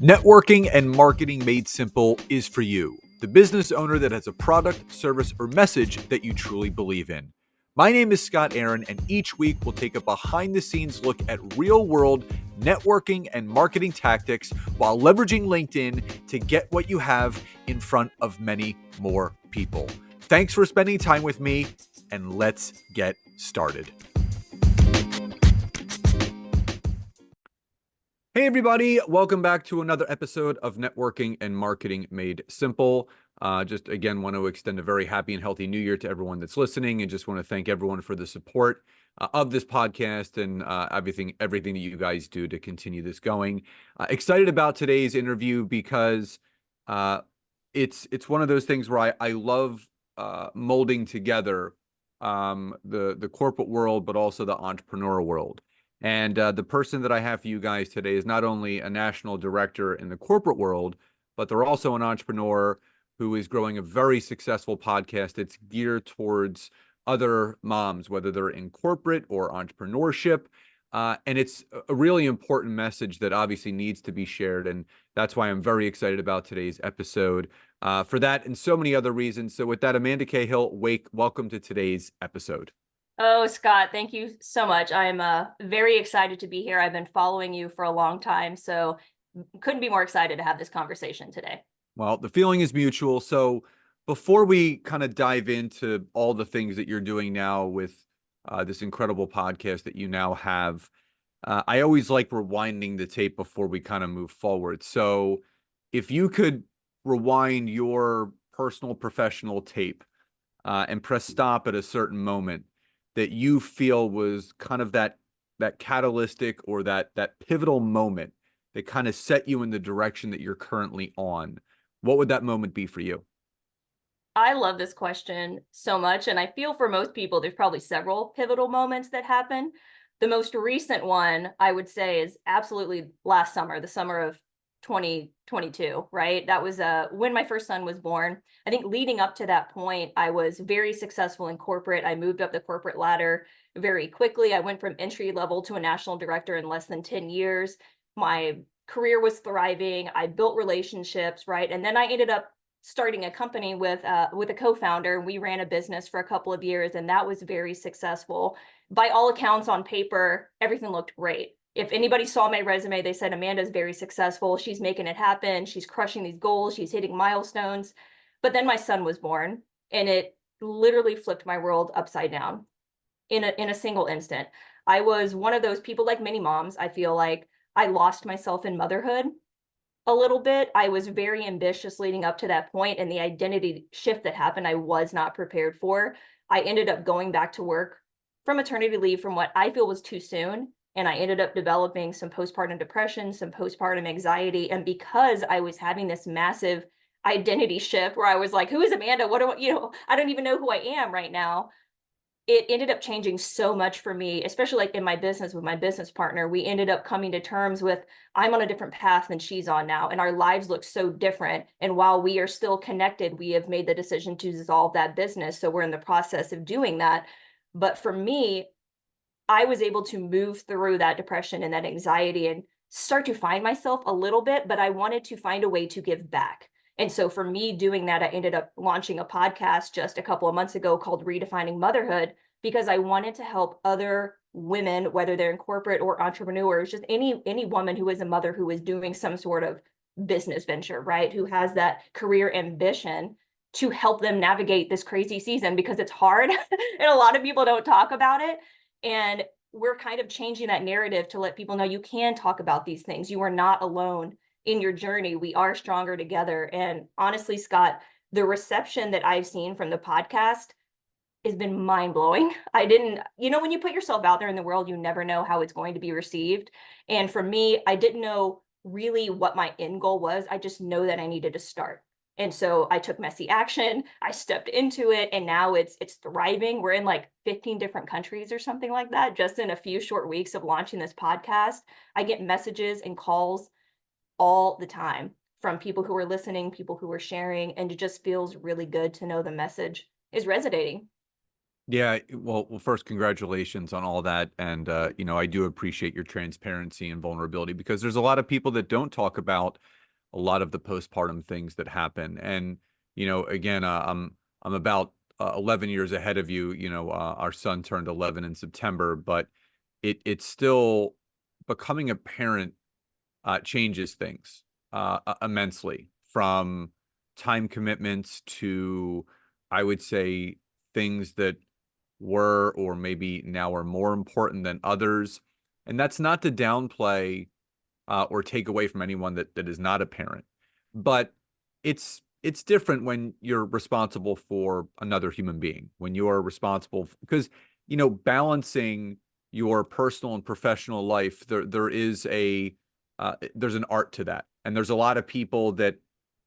Networking and marketing made simple is for you, the business owner that has a product, service, or message that you truly believe in. My name is Scott Aaron, and each week we'll take a behind the scenes look at real world networking and marketing tactics while leveraging LinkedIn to get what you have in front of many more people. Thanks for spending time with me, and let's get started. Hey everybody, welcome back to another episode of Networking and Marketing Made Simple. Just again, want to extend a very happy and healthy new year to everyone that's listening, and just want to thank everyone for the support of this podcast and everything that you guys do to continue this going. Excited about today's interview because it's one of those things where I love molding together the corporate world, but also the entrepreneurial world. And the person that I have for you guys today is not only a national director in the corporate world, but they're also an entrepreneur who is growing a very successful podcast that's geared towards other moms, whether they're in corporate or entrepreneurship. And it's a really important message that obviously needs to be shared. And that's why I'm very excited about today's episode for that and so many other reasons. So with that, Amanda Cahill, welcome to today's episode. Oh, Scott, thank you so much. I'm very excited to be here. I've been following you for a long time, so couldn't be more excited to have this conversation today. Well, the feeling is mutual. So before we kind of dive into all the things that you're doing now with this incredible podcast that you now have, I always like rewinding the tape before we kind of move forward. So if you could rewind your personal professional tape and press stop at a certain moment that you feel was kind of that catalytic or that pivotal moment that kind of set you in the direction that you're currently on, what would that moment be for you? I love this question so much, and I feel for most people, there's probably several pivotal moments that happen. The most recent one, I would say, is absolutely last summer, the summer of 2022, right? That was when my first son was born. I think leading up to that point, I was very successful in corporate. I moved up the corporate ladder very quickly. I went from entry level to a national director in less than 10 years. My career was thriving. I built relationships, right? And then I ended up starting a company with a co-founder. We ran a business for a couple of years, and that was very successful. By all accounts, on paper, everything looked great. If anybody saw my resume, they said, Amanda's very successful. She's making it happen. She's crushing these goals. She's hitting milestones. But then my son was born, and it literally flipped my world upside down in a single instant. I was one of those people, like many moms, I feel like I lost myself in motherhood a little bit. I was very ambitious leading up to that point, and the identity shift that happened, I was not prepared for. I ended up going back to work from maternity leave from what I feel was too soon. And I ended up developing some postpartum depression, some postpartum anxiety. And because I was having this massive identity shift where I was like, who is Amanda? What do I don't even know who I am right now. It ended up changing so much for me, especially like in my business with my business partner. We ended up coming to terms with, I'm on a different path than she's on now, and our lives look so different. And while we are still connected, we have made the decision to dissolve that business. So we're in the process of doing that. But for me, I was able to move through that depression and that anxiety and start to find myself a little bit, but I wanted to find a way to give back. And so for me doing that, I ended up launching a podcast just a couple of months ago called Redefining Motherhood, because I wanted to help other women, whether they're in corporate or entrepreneurs, just any woman who is a mother who is doing some sort of business venture, right? Who has that career ambition, to help them navigate this crazy season, because it's hard and a lot of people don't talk about it. And we're kind of changing that narrative to let people know you can talk about these things. You are not alone in your journey. We are stronger together. And honestly, Scott, the reception that I've seen from the podcast has been mind blowing. I didn't, when you put yourself out there in the world, you never know how it's going to be received. And for me, I didn't know really what my end goal was. I just know that I needed to start. And so I took messy action. I stepped into it, and now it's thriving. We're in like 15 different countries or something like that, just in a few short weeks of launching this podcast. I get messages and calls all the time from people who are listening, people who are sharing, and it just feels really good to know the message is resonating. Yeah, well, first, congratulations on all that. And, I do appreciate your transparency and vulnerability because there's a lot of people that don't talk about a lot of the postpartum things that happen. And, again, I'm about 11 years ahead of you. Our son turned 11 in September, but it's still becoming a parent changes things immensely from time commitments to, I would say, things that were or maybe now are more important than others. And that's not to downplay or take away from anyone that is not a parent, but it's different when you're responsible for another human being, when you are responsible because balancing your personal and professional life, there is there's an art to that, and there's a lot of people that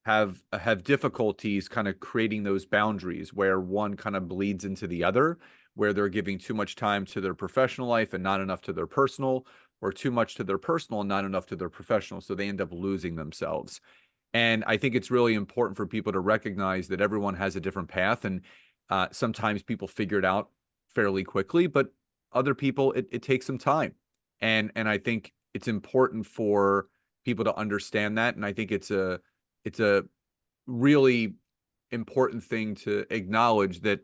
have difficulties kind of creating those boundaries where one kind of bleeds into the other, where they're giving too much time to their professional life and not enough to their personal, or too much to their personal and not enough to their professional. So they end up losing themselves. And I think it's really important for people to recognize that everyone has a different path. And sometimes people figure it out fairly quickly, but other people, it takes some time. And I think it's important for people to understand that. And I think it's a really important thing to acknowledge that,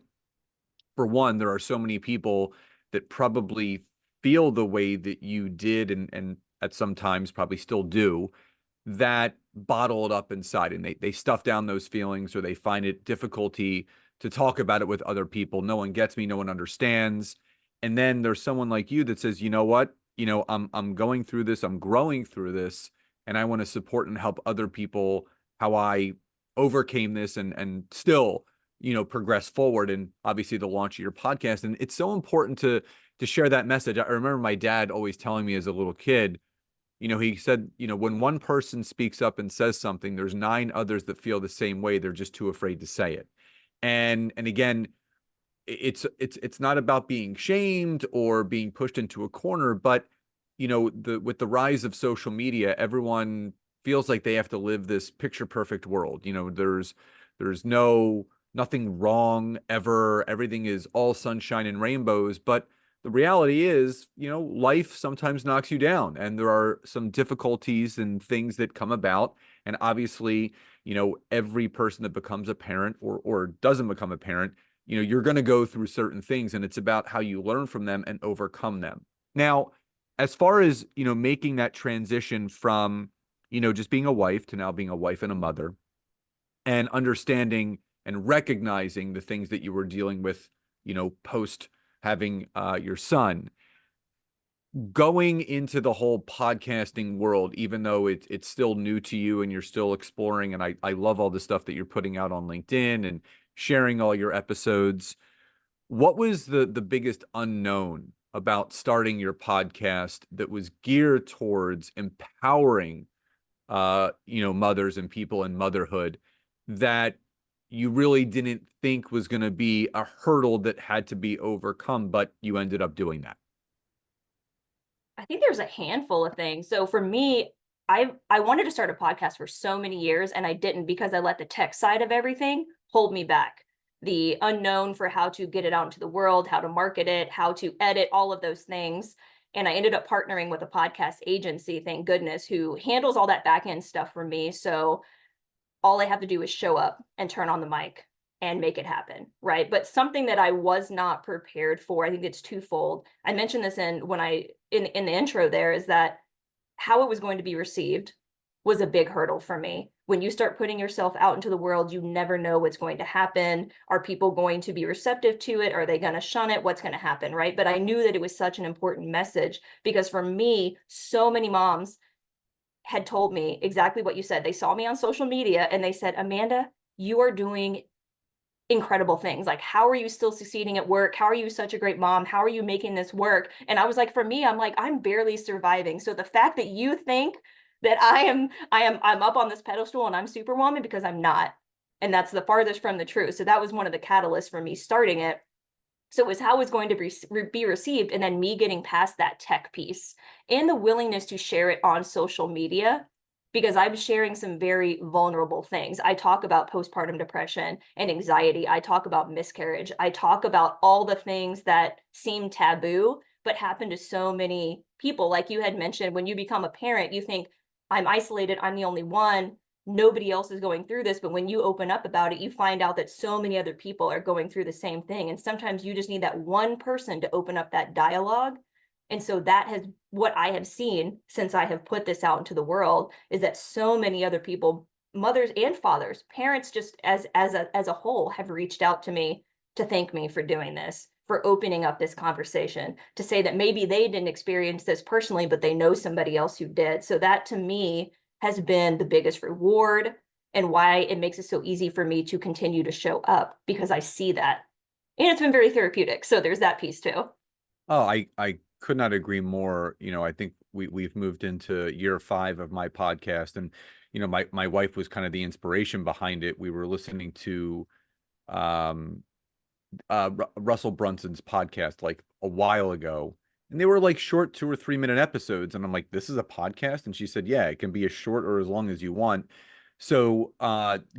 for one, there are so many people that probably feel the way that you did and at some times probably still do, that bottle it up inside, and they stuff down those feelings, or they find it difficulty to talk about it with other people. No one gets me, no one understands. And then there's someone like you that says, you know what? I'm going through this, I'm growing through this, and I want to support and help other people how I overcame this and still progress forward. And obviously the launch of your podcast, and it's so important to share that message. I remember my dad always telling me as a little kid, he said, when one person speaks up and says something, there's nine others that feel the same way, they're just too afraid to say it. And again, it's not about being shamed or being pushed into a corner, but the with the rise of social media, everyone feels like they have to live this picture perfect world. There's nothing wrong ever. Everything is all sunshine and rainbows, but the reality is, life sometimes knocks you down, and there are some difficulties and things that come about. And obviously, every person that becomes a parent or doesn't become a parent, you're going to go through certain things, and it's about how you learn from them and overcome them. Now, as far as, making that transition from, just being a wife to now being a wife and a mother, and understanding and recognizing the things that you were dealing with, post having your son, going into the whole podcasting world, even though it's still new to you and you're still exploring. And I love all the stuff that you're putting out on LinkedIn and sharing all your episodes. What was the biggest unknown about starting your podcast that was geared towards empowering mothers and people in motherhood, that you really didn't think was going to be a hurdle that had to be overcome, but you ended up doing that? I think there's a handful of things. So for me, I wanted to start a podcast for so many years, and I didn't because I let the tech side of everything hold me back. The unknown for how to get it out into the world, how to market it, how to edit, all of those things. And I ended up partnering with a podcast agency, thank goodness, who handles all that back end stuff for me. So all I have to do is show up and turn on the mic and make it happen, right? But something that I was not prepared for, I think it's twofold. I mentioned this in the intro there, is that how it was going to be received was a big hurdle for me. When you start putting yourself out into the world, you never know what's going to happen. Are people going to be receptive to it? Are they going to shun it? What's going to happen, right? But I knew that it was such an important message because for me, so many moms had told me exactly what you said. They saw me on social media and they said, Amanda, you are doing incredible things. Like, how are you still succeeding at work? How are you such a great mom? How are you making this work? And I was like, for me, I'm like, I'm barely surviving. So the fact that you think that I'm up on this pedestal and I'm superwoman, because I'm not. And that's the farthest from the truth. So that was one of the catalysts for me starting it. So it was how it was going to be received, and then me getting past that tech piece and the willingness to share it on social media, because I'm sharing some very vulnerable things. I talk about postpartum depression and anxiety. I talk about miscarriage. I talk about all the things that seem taboo, but happen to so many people. Like you had mentioned, when you become a parent, you think, I'm isolated, I'm the only one, nobody else is going through this. But when you open up about it, you find out that so many other people are going through the same thing. And sometimes you just need that one person to open up that dialogue. And so that has what I have seen since I have put this out into the world, is that so many other people, mothers and fathers, parents, just as a whole, have reached out to me to thank me for doing this, for opening up this conversation, to say that maybe they didn't experience this personally, but they know somebody else who did. So that to me has been the biggest reward, and why it makes it so easy for me to continue to show up, because I see that. And it's been very therapeutic. So there's that piece too. Oh, I could not agree more. I think we've moved into year 5 of my podcast, and my wife was kind of the inspiration behind it. We were listening to um Russell Brunson's podcast like a while ago, and they were like short 2 or 3 minute episodes, and I'm like, this is a podcast? And she said, yeah, it can be as short or as long as you want. So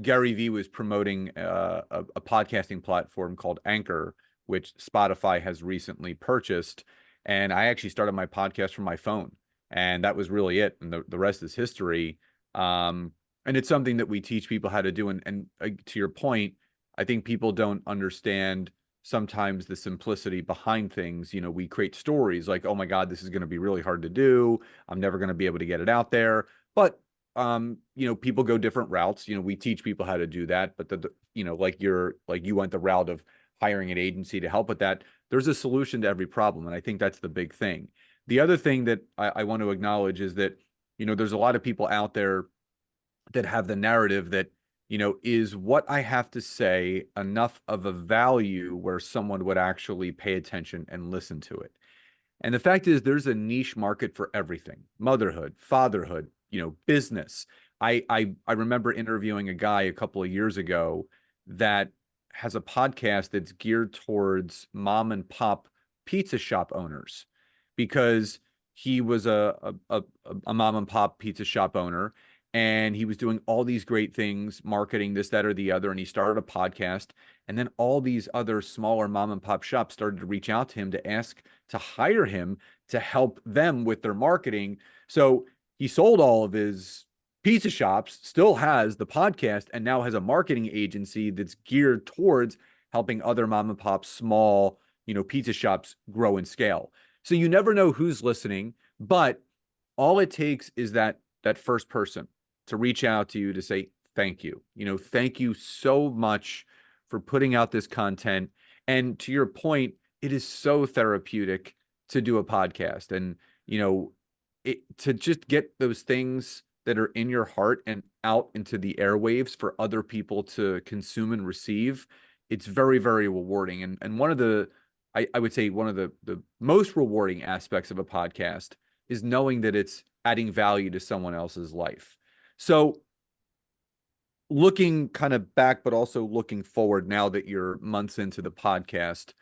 Gary Vee was promoting a podcasting platform called Anchor, which Spotify has recently purchased, and I actually started my podcast from my phone, and that was really it, and the rest is history. And it's something that we teach people how to do, and to your point, I think people don't understand sometimes the simplicity behind things. We create stories like, oh my God, this is going to be really hard to do. I'm never going to be able to get it out there. But people go different routes. We teach people how to do that, but like you went the route of hiring an agency to help with that. There's a solution to every problem. And I think that's the big thing. The other thing that I want to acknowledge is that, there's a lot of people out there that have the narrative that, is what I have to say enough of a value where someone would actually pay attention and listen to it? And the fact is, there's a niche market for everything: motherhood, fatherhood, business. I remember interviewing a guy a couple of years ago that has a podcast that's geared towards mom and pop pizza shop owners, because he was a mom and pop pizza shop owner, and he was doing all these great things, marketing this, that, or the other. And he started a podcast. And then all these other smaller mom and pop shops started to reach out to him to ask to hire him to help them with their marketing. So he sold all of his pizza shops, still has the podcast, and now has a marketing agency that's geared towards helping other mom and pop small, pizza shops grow and scale. So you never know who's listening, but all it takes is that first person to reach out to you to say, thank you. Thank you so much for putting out this content. And to your point, it is so therapeutic to do a podcast, and, to just get those things that are in your heart and out into the airwaves for other people to consume and receive. It's very, very rewarding. And one of the, I would say one of the most rewarding aspects of a podcast is knowing that it's adding value to someone else's life. So looking kind of back, but also looking forward, now that you're months into the podcast,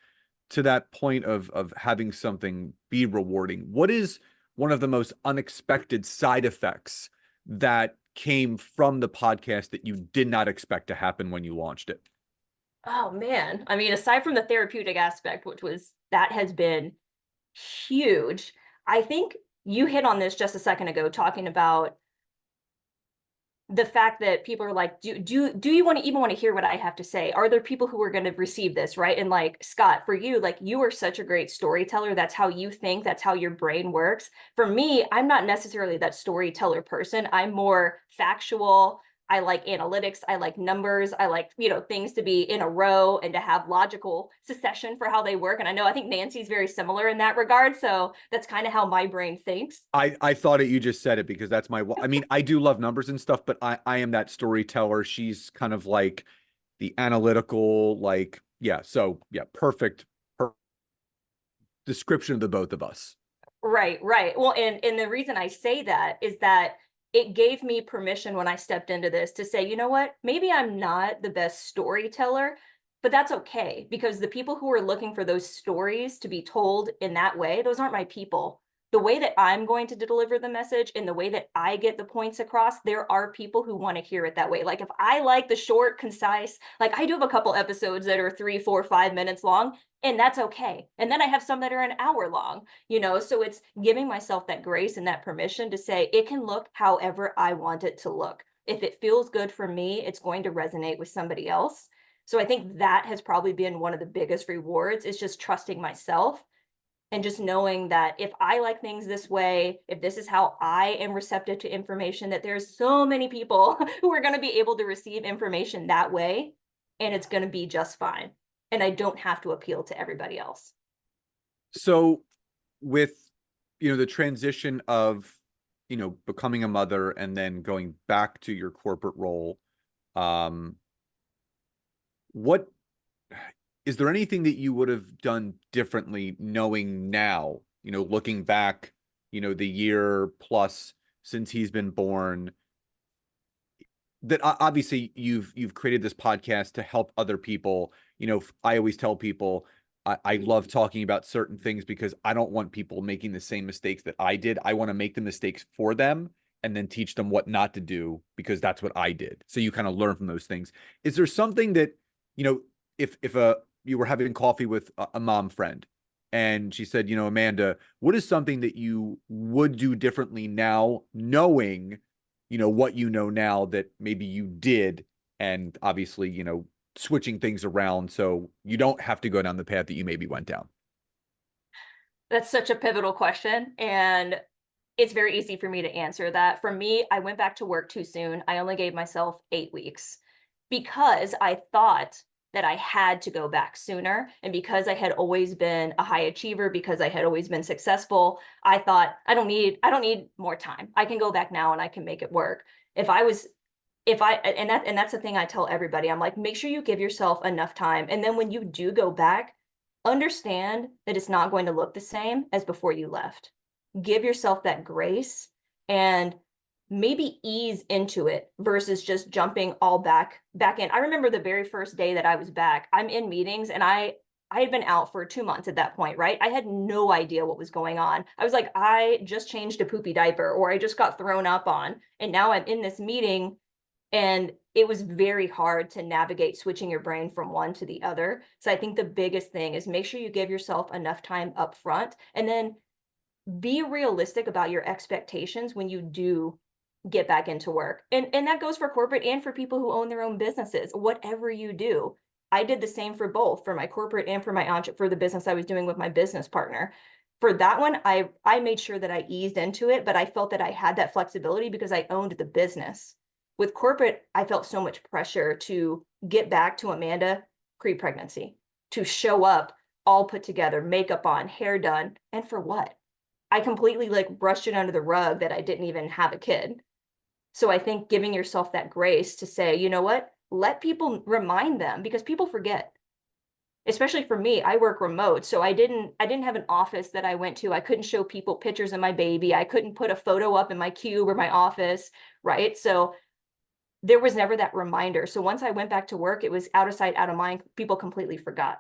to that point of having something be rewarding, what is one of the most unexpected side effects that came from the podcast that you did not expect to happen when you launched it? Oh man. I mean, aside from the therapeutic aspect, that has been huge. I think you hit on this just a second ago, talking about the fact that people are like, do you want to even want to hear what I have to say? Are there people who are going to receive this, right? And like, Scott, for you, like, you are such a great storyteller. That's how you think, that's how your brain works. For me, I'm not necessarily that storyteller person. I'm more factual. I like analytics. I like numbers. I like, things to be in a row and to have logical succession for how they work. And I think Nancy's very similar in that regard. So that's kind of how my brain thinks. I thought it, you just said it, because that's I mean, I do love numbers and stuff, but I am that storyteller. She's kind of like the analytical, like, yeah. So yeah, perfect description of the both of us. Right, right. Well, and the reason I say that is that it gave me permission when I stepped into this to say, you know what, maybe I'm not the best storyteller, but that's okay, because the people who are looking for those stories to be told in that way, those aren't my people. the way that I'm going to deliver the message and the way that I get the points across, there are people who want to hear it that way. Like if I like the short, concise, like I do have a couple episodes that are 3, 4, 5 minutes long, and that's okay. And then I have some that are an hour long, so it's giving myself that grace and that permission to say it can look however I want it to look. If it feels good for me, it's going to resonate with somebody else. So I think that has probably been one of the biggest rewards is just trusting myself and just knowing that if I like things this way, if this is how I am receptive to information, that there's so many people who are going to be able to receive information that way, and it's going to be just fine. And I don't have to appeal to everybody else. So with, the transition of, becoming a mother and then going back to your corporate role, what is there anything that you would have done differently knowing now, looking back, the year plus since he's been born, that obviously you've created this podcast to help other people. I always tell people I love talking about certain things because I don't want people making the same mistakes that I did. I want to make the mistakes for them and then teach them what not to do because that's what I did. So you kind of learn from those things. Is there something that, if you were having coffee with a mom friend and she said, Amanda, what is something that you would do differently now, knowing, what you know now that maybe you did, and obviously, switching things around so you don't have to go down the path that you maybe went down? That's such a pivotal question. And it's very easy for me to answer that. For me, I went back to work too soon. I only gave myself 8 weeks because I thought that I had to go back sooner. And because I had always been a high achiever, because I had always been successful, I thought I don't need more time. I can go back now and I can make it work. If I was if I and that's the thing I tell everybody. I'm like, make sure you give yourself enough time. And then when you do go back, understand that it's not going to look the same as before you left. Give yourself that grace and maybe ease into it versus just jumping all back in. I remember the very first day that I was back, I'm in meetings and I had been out for 2 months at that point, right? I had no idea what was going on. I was like, I just changed a poopy diaper or I just got thrown up on. And now I'm in this meeting and it was very hard to navigate switching your brain from one to the other. So I think the biggest thing is make sure you give yourself enough time up front and then be realistic about your expectations when you do get back into work. And that goes for corporate and for people who own their own businesses. Whatever you do, I did the same for both, for my corporate and for the business I was doing with my business partner. For that one, I made sure that I eased into it, but I felt that I had that flexibility because I owned the business. With corporate, I felt so much pressure to get back to Amanda pre-pregnancy, to show up all put together, makeup on, hair done, and for what? I completely like brushed it under the rug that I didn't even have a kid. So I think giving yourself that grace to say, you know what? Let people remind them because people forget. Especially for me, I work remote, so I didn't have an office that I went to. I couldn't show people pictures of my baby. I couldn't put a photo up in my cube or my office, right? So there was never that reminder. So once I went back to work, it was out of sight, out of mind. People completely forgot.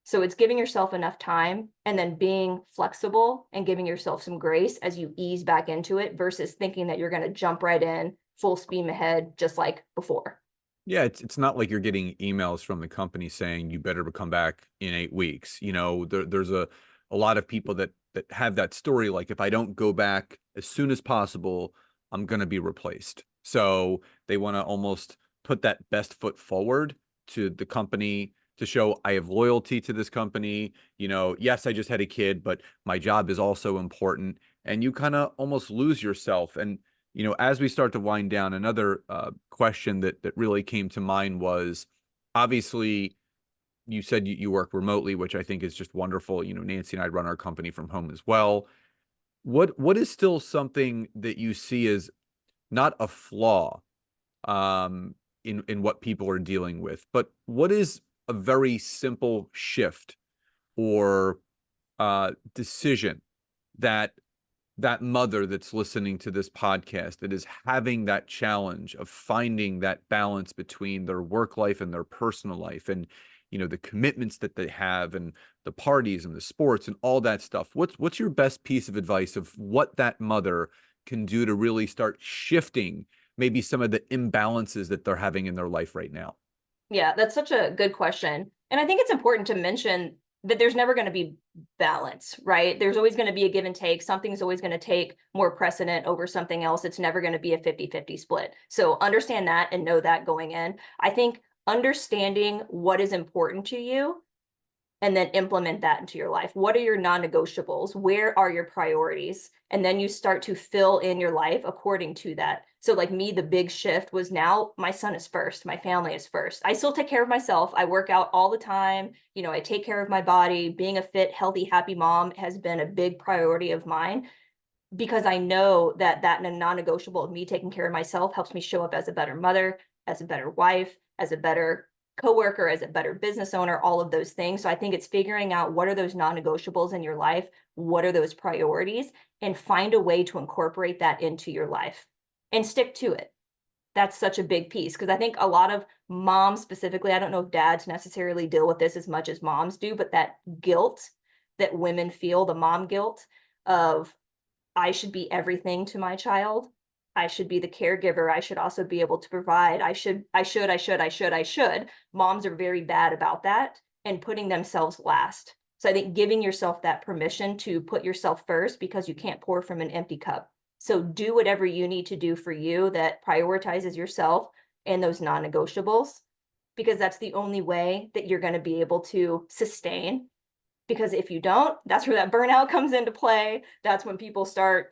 So it's giving yourself enough time and then being flexible and giving yourself some grace as you ease back into it versus thinking that you're going to jump right in full steam ahead, just like before. Yeah, it's not like you're getting emails from the company saying you better come back in 8 weeks. There's a lot of people that have that story. Like if I don't go back as soon as possible, I'm gonna be replaced. So they want to almost put that best foot forward to the company to show I have loyalty to this company. Yes, I just had a kid, but my job is also important. And you kind of almost lose yourself. And as we start to wind down, another question that really came to mind was, obviously, you said you work remotely, which I think is just wonderful. Nancy and I run our company from home as well. What is still something that you see as not a flaw in what people are dealing with, but what is a very simple shift or decision that mother that's listening to this podcast that is having that challenge of finding that balance between their work life and their personal life? And the commitments that they have and the parties and the sports and all that stuff. What's your best piece of advice of what that mother can do to really start shifting maybe some of the imbalances that they're having in their life right now? Yeah, that's such a good question. And I think it's important to mention that there's never going to be balance, right? There's always going to be a give and take. Something's always going to take more precedent over something else. It's never going to be a 50-50 split. So understand that and know that going in. I think understanding what is important to you and then implement that into your life. What are your non-negotiables? Where are your priorities? And then you start to fill in your life according to that. So like me, the big shift was now my son is first, my family is first. I still take care of myself. I work out all the time. I take care of my body. Being a fit, healthy, happy mom has been a big priority of mine because I know that non-negotiable of me taking care of myself helps me show up as a better mother, as a better wife, as a better coworker, as a better business owner, all of those things. So I think it's figuring out what are those non-negotiables in your life, what are those priorities, and find a way to incorporate that into your life and stick to it. That's such a big piece because I think a lot of moms specifically, I don't know if dads necessarily deal with this as much as moms do, but that guilt that women feel, the mom guilt of I should be everything to my child. I should be the caregiver. I should also be able to provide. I should. Moms are very bad about that and putting themselves last. So I think giving yourself that permission to put yourself first because you can't pour from an empty cup. So do whatever you need to do for you that prioritizes yourself and those non-negotiables, because that's the only way that you're going to be able to sustain, because if you don't, that's where that burnout comes into play. That's when people start,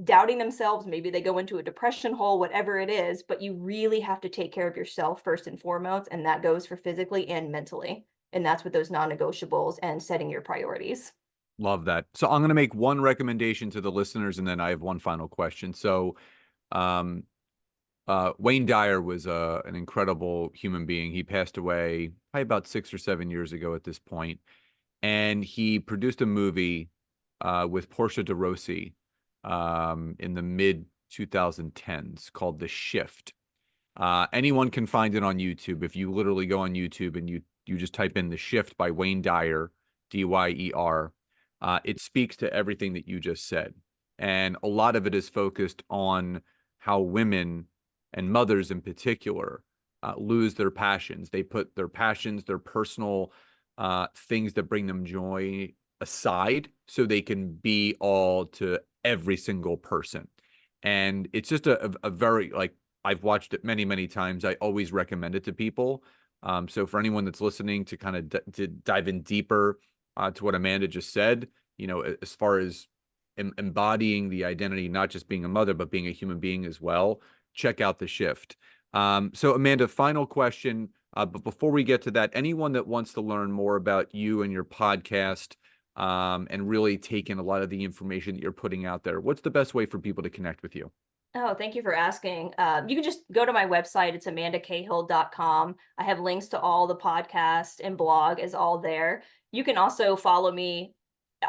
doubting themselves. Maybe they go into a depression hole, whatever it is, but you really have to take care of yourself first and foremost. And that goes for physically and mentally. And that's with those non-negotiables and setting your priorities. Love that. So I'm going to make one recommendation to the listeners, and then I have one final question. So, um, Wayne Dyer was an incredible human being. He passed away probably about 6 or 7 years ago at this point, and he produced a movie with Portia de Rossi in the mid 2010s called The Shift. Anyone can find it on YouTube. If you literally go on YouTube and you just type in The Shift by Wayne Dyer, Dyer, it speaks to everything that you just said. And a lot of it is focused on how women and mothers in particular lose their passions. They put their passions, their personal things that bring them joy aside so they can be all to every single person. And it's just a very, like, I've watched it many, many times. I always recommend it to people. So for anyone that's listening to kind of to dive in deeper to what Amanda just said, as far as embodying the identity, not just being a mother, but being a human being as well, check out The Shift. So Amanda, final question. But before we get to that, anyone that wants to learn more about you and your podcast and really take in a lot of the information that you're putting out there, what's the best way for people to connect with you? Oh, thank you for asking. You can just go to my website. It's amandacahill.com. I have links to all the podcast and blog is all there. You can also follow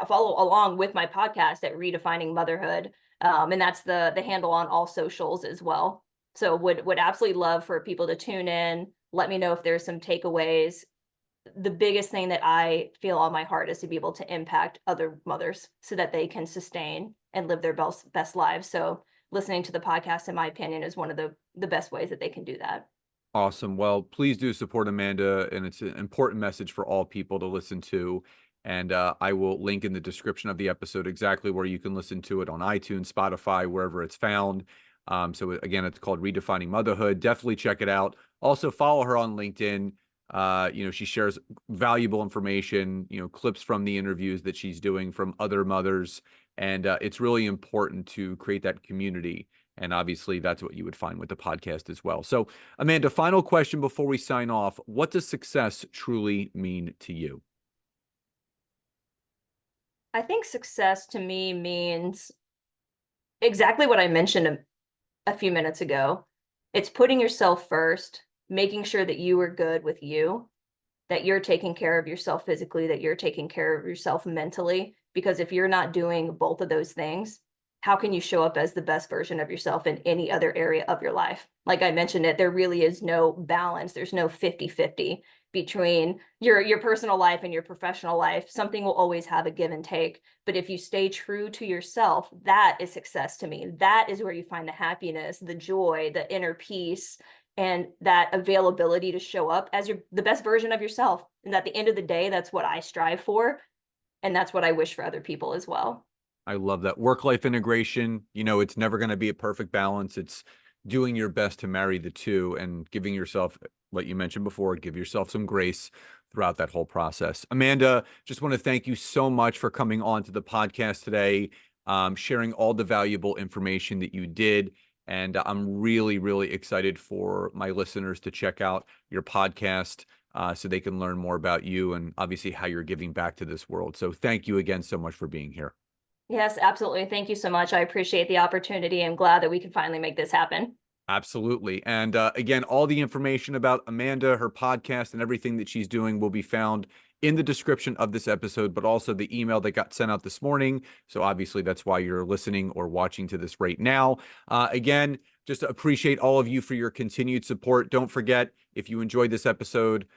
along with my podcast at Redefining Motherhood. And that's the handle on all socials as well. So would absolutely love for people to tune in. Let me know if there's some takeaways. The biggest thing that I feel on my heart is to be able to impact other mothers so that they can sustain and live their best lives. So listening to the podcast, in my opinion, is one of the best ways that they can do that. Awesome. Well, please do support Amanda, and it's an important message for all people to listen to. And I will link in the description of the episode exactly where you can listen to it on iTunes, Spotify, wherever it's found. So again, it's called Redefining Motherhood. Definitely check it out. Also follow her on LinkedIn. She shares valuable information, clips from the interviews that she's doing from other mothers. And it's really important to create that community. And obviously, that's what you would find with the podcast as well. So, Amanda, final question before we sign off. What does success truly mean to you? I think success to me means exactly what I mentioned a few minutes ago. It's putting yourself first, making sure that you are good with you, that you're taking care of yourself physically, that you're taking care of yourself mentally. Because if you're not doing both of those things, how can you show up as the best version of yourself in any other area of your life? Like I mentioned it, there really is no balance. There's no 50-50. between your personal life and your professional life. Something will always have a give and take. But if you stay true to yourself, that is success to me. That is where you find the happiness, the joy, the inner peace, and that availability to show up as the best version of yourself. And at the end of the day, that's what I strive for. And that's what I wish for other people as well. I love that. Work-life integration, it's never going to be a perfect balance. It's doing your best to marry the two and giving yourself, like you mentioned before, give yourself some grace throughout that whole process. Amanda, just want to thank you so much for coming on to the podcast today, sharing all the valuable information that you did. And I'm really, really excited for my listeners to check out your podcast so they can learn more about you and obviously how you're giving back to this world. So thank you again so much for being here. Yes, absolutely. Thank you so much. I appreciate the opportunity. I'm glad that we can finally make this happen. Absolutely. And again, all the information about Amanda, her podcast, and everything that she's doing will be found in the description of this episode, but also the email that got sent out this morning. So obviously that's why you're listening or watching to this right now. Again, just appreciate all of you for your continued support. Don't forget, if you enjoyed this episode,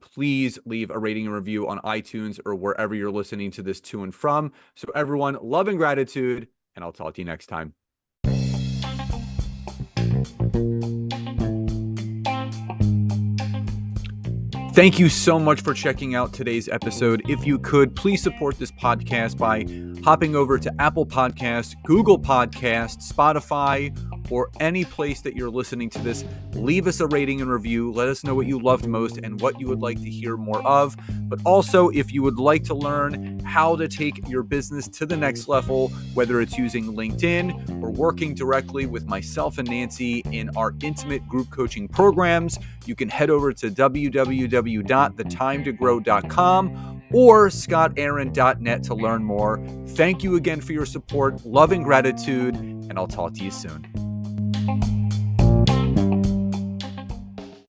please leave a rating and review on iTunes or wherever you're listening to this to and from. So everyone, love and gratitude, and I'll talk to you next time. Thank you so much for checking out today's episode. If you could, please support this podcast by hopping over to Apple Podcasts, Google Podcasts, Spotify, or any place that you're listening to this. Leave us a rating and review. Let us know what you loved most and what you would like to hear more of. But also, if you would like to learn how to take your business to the next level, whether it's using LinkedIn or working directly with myself and Nancy in our intimate group coaching programs, you can head over to www.thetimetogrowth.com or scottaaron.net to learn more. Thank you again for your support, love and gratitude, and I'll talk to you soon.